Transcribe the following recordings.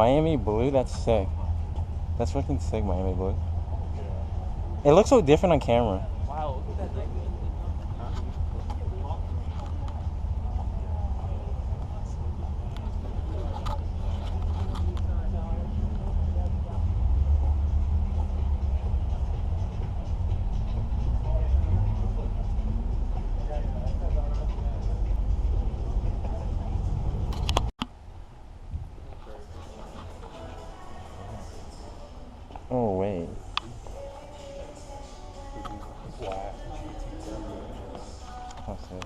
Miami blue, that's sick. That's freaking sick, Miami blue. It looks so different on camera. Wow, look at that thing. Oh, wait. Oh, sick.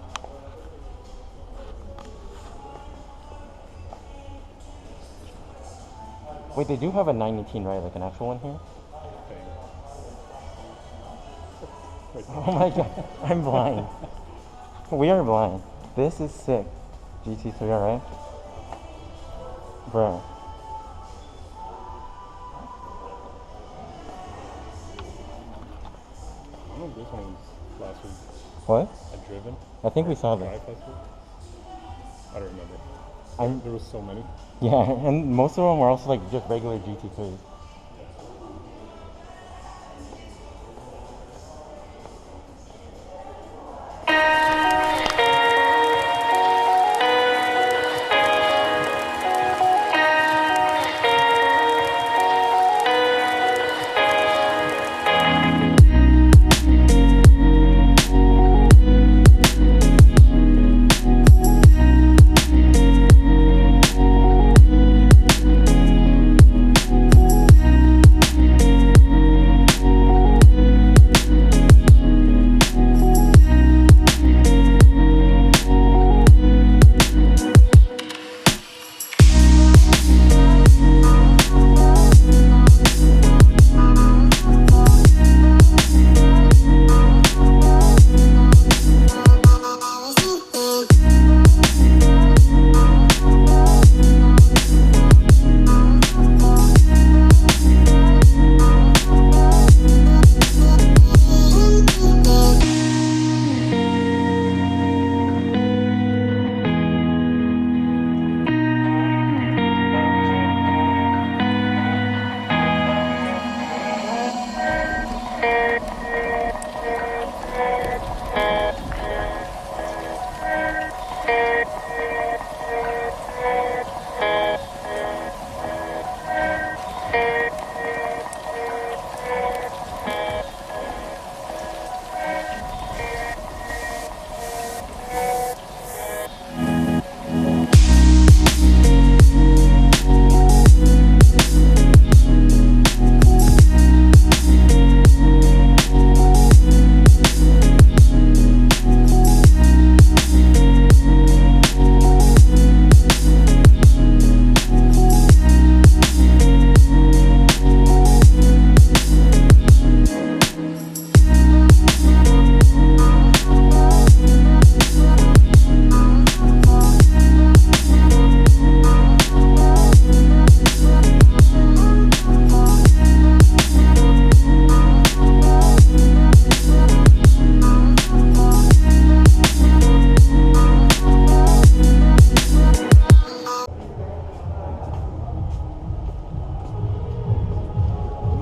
Wait, they do have a 918, right? Like an actual one here? Oh my god, I'm blind. We are blind. This is sick. GT3, alright? Bro. I don't know if this one was last week. What? At Driven? I think we saw that. Drive Festival? I don't remember. There was so many. Yeah, and most of them were also like just regular GT3s.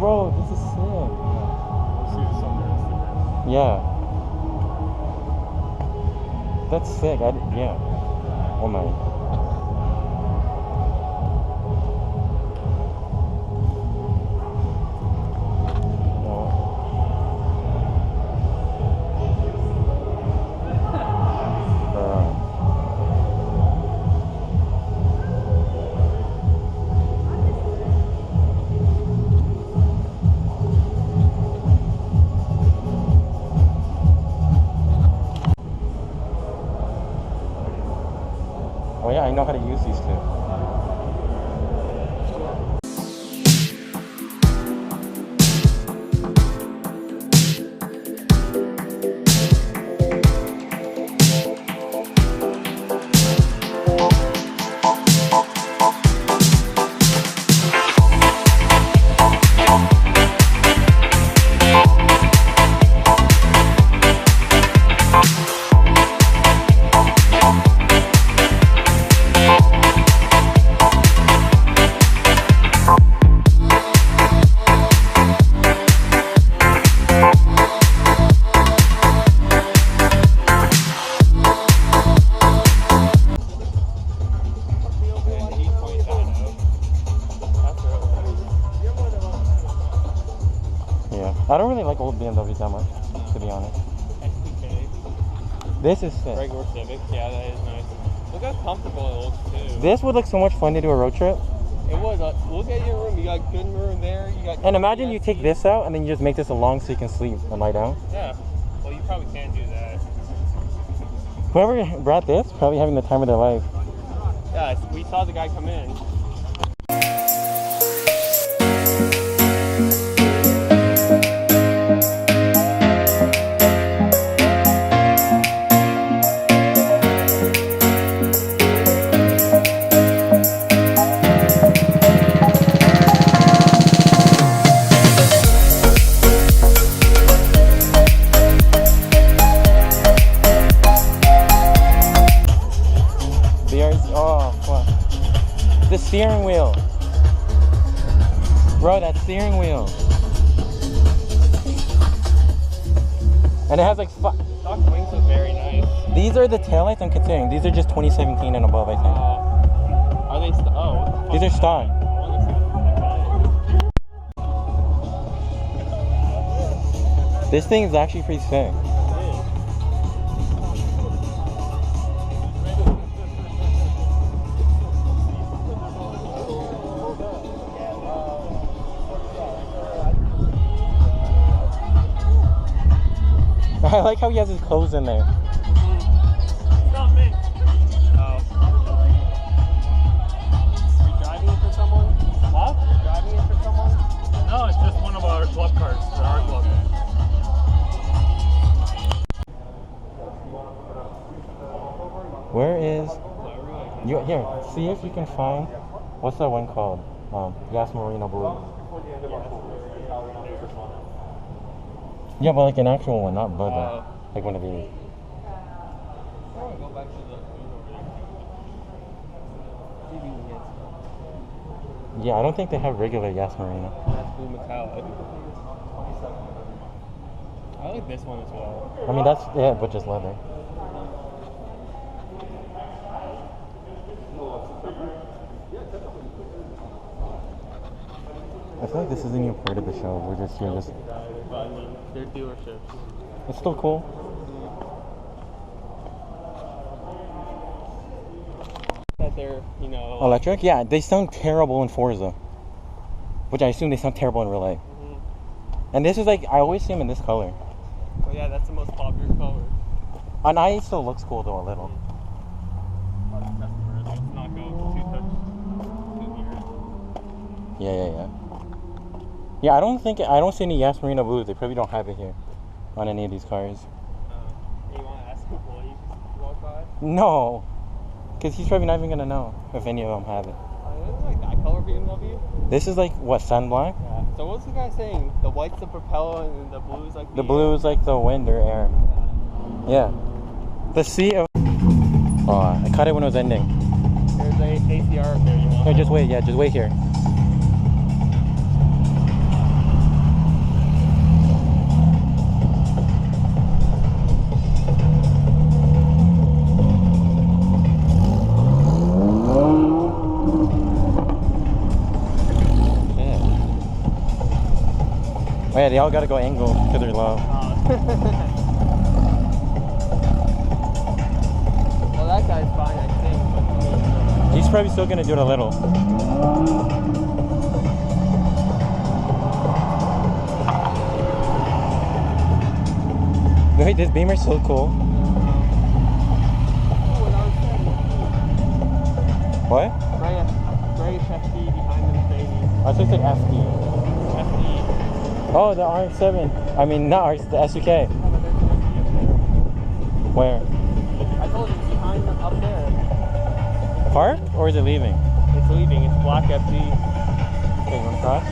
Bro, this is sick. I'll see this on your Instagram. Yeah. That's sick. Yeah. Oh my. Oh yeah, I know how to use these two. like old BMWs that much, to be honest. XPK. This is sick. Regular Civic. Yeah, that is nice. Look how comfortable it looks too. This would look so much fun to do a road trip. It would. Look at your room. You got good room there. You got. And imagine you take this out and then you just make this a long so you can sleep and lie down. Yeah. Well, you probably can't do that. Whoever brought this, probably having the time of their life. Yeah, we saw the guy come in. The steering wheel. Bro, that steering wheel. And it has like stock wings look very nice. These are the taillights I'm considering. These are just 2017 and above, I think. Are they these are stock. This thing is actually pretty sick. I like how he has his clothes in there. It's not me. Oh. Are you driving it for someone? Huh? You're driving it for someone? No, it's just one of our club cars for our club. Where is you? Here, see if you can find what's that one called? Gas Marina Blue. Yeah, but like an actual one, not Bud. Like one of these. Yeah, I don't think they have regular Gas Marina. That's blue metallic. I like this one as well. I mean, that's yeah, but just leather. I feel like this is a new part of the show. We're just here, just. But I mean, they're dealerships. It's still cool. That they're, you know. Electric? Yeah, they sound terrible in Forza. Which I assume they sound terrible in real life. And this is like, I always see them in this color. Oh yeah, that's the most popular color. On I, it still looks cool though, a little. Let's not go too Yeah. Yeah, I don't see any Gas Marina blues. They probably don't have it here on any of these cars. You want to ask the employee to walk by? No, because he's probably not even gonna know if any of them have it. It's like that color BMW. This is like what, sun black? Yeah. So what's the guy saying? The white's the propeller and the blue is like the blue is like the wind or air. Yeah. The sea of. Oh, I caught it when it was ending. There's a ACR up there. You want? No, just wait. Yeah, just wait here. Oh yeah, they all gotta go angle because they're low. Well, that guy's fine, I think. But he's probably still gonna do it a little. Wait, this Beamer's so cool. What? Grayish FD behind the Mercedes. I thought it said FD. Oh, the R7. I mean, not R, the SUK. Where? I told you, it's behind them up there. Parked? Or is it leaving? It's leaving. It's black FD. Okay, you want to cross?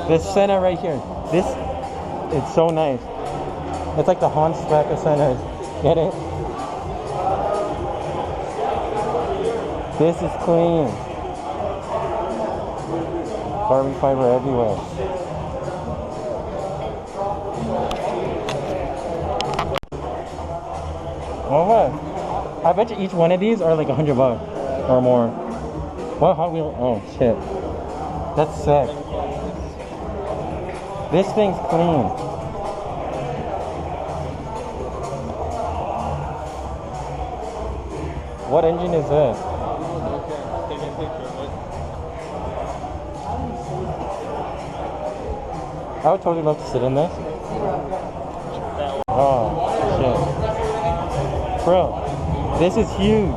This center right here. This, it's so nice. It's like the Hansback of centers. Get it? This is clean. Carbon fiber everywhere. Oh what? I bet you each one of these are like $100 or more. What Hot Wheel? Oh shit. That's sick. This thing's clean. What engine is this? I would totally love to sit in this. Oh shit. Bro, this is huge.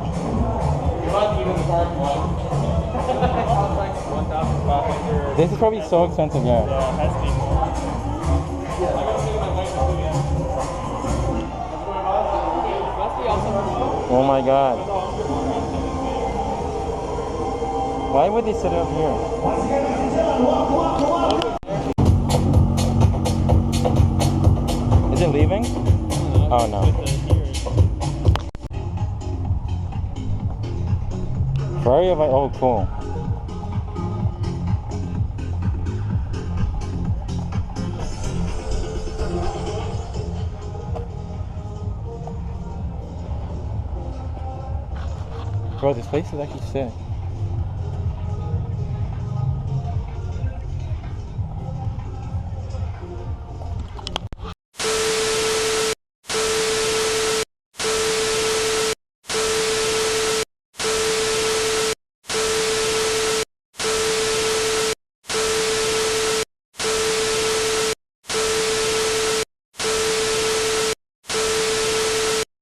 This is probably so expensive, yeah. Yeah, it has to be more. Oh my god. Why would they sit it up here? Is it leaving? Oh no. Ferrari of oh cool. Bro, this place is actually sick.